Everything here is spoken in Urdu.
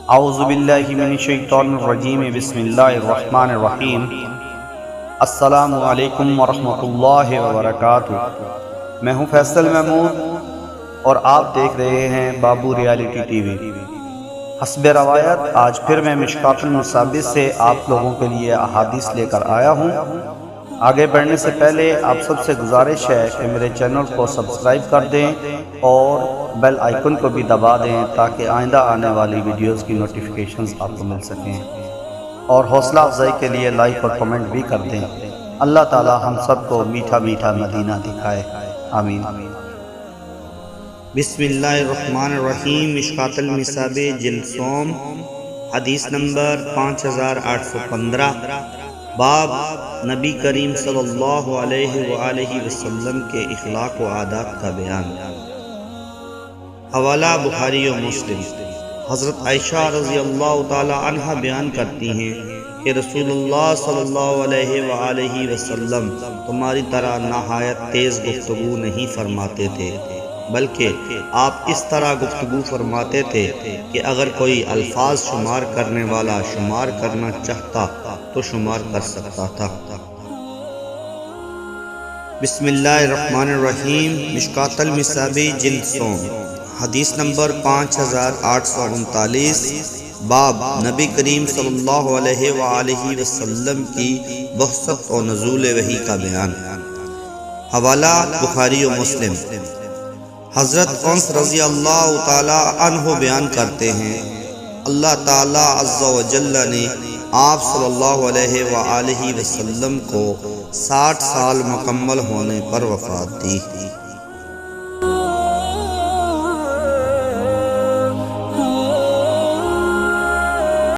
اعوذ باللہ من الشیطان الرجیم بسم اللہ الرحمن الرحیم۔ السلام علیکم ورحمۃ اللہ وبرکاتہ۔ میں ہوں فیصل محمود اور آپ دیکھ رہے ہیں بابو ریالٹی ٹی وی۔ حسب روایت آج پھر میں مشکوٰۃ المصابیح سے آپ لوگوں کے لیے احادیث لے کر آیا ہوں۔ آگے بڑھنے سے پہلے آپ سب سے گزارش ہے کہ میرے چینل کو سبسکرائب کر دیں اور بیل آئیکن کو بھی دبا دیں تاکہ آئندہ آنے والی ویڈیوز کی نوٹیفیکیشنز آپ کو مل سکیں، اور حوصلہ افزائی کے لیے لائک اور کمنٹ بھی کر دیں۔ اللہ تعالی ہم سب کو میٹھا میٹھا مدینہ دکھائے، آمین۔ بسم اللہ الرحمن الرحیم۔ مشکوٰۃ المصابیح جلد سوم، حدیث نمبر 5815۔ باب نبی کریم صلی اللہ علیہ وآلہ وسلم کے اخلاق و عادات کا بیان۔ حوالہ بخاری و مسلم۔ حضرت عائشہ رضی اللہ تعالی عنہ بیان کرتی ہیں کہ رسول اللہ صلی اللہ علیہ وآلہ وسلم تمہاری طرح نہایت تیز گفتگو نہیں فرماتے تھے، بلکہ آپ اس طرح گفتگو فرماتے تھے کہ اگر کوئی الفاظ شمار کرنے والا شمار کرنا چاہتا تو شمار کر سکتا تھا۔ بسم اللہ الرحمن الرحیم۔ مشکوٰۃ المصابیح جلد سوم، حدیث نمبر 5839۔ باب نبی کریم صلی اللہ علیہ وآلہ وسلم کی بعثت و نزول وحی کا بیان۔ حوالہ بخاری و مسلم۔ حضرت انس رضی اللہ تعالی عنہ بیان کرتے ہیں اللہ تعالی عز و جل نے آپ صلی اللہ علیہ وآلہ وسلم کو 60 سال مکمل ہونے پر وفات دی۔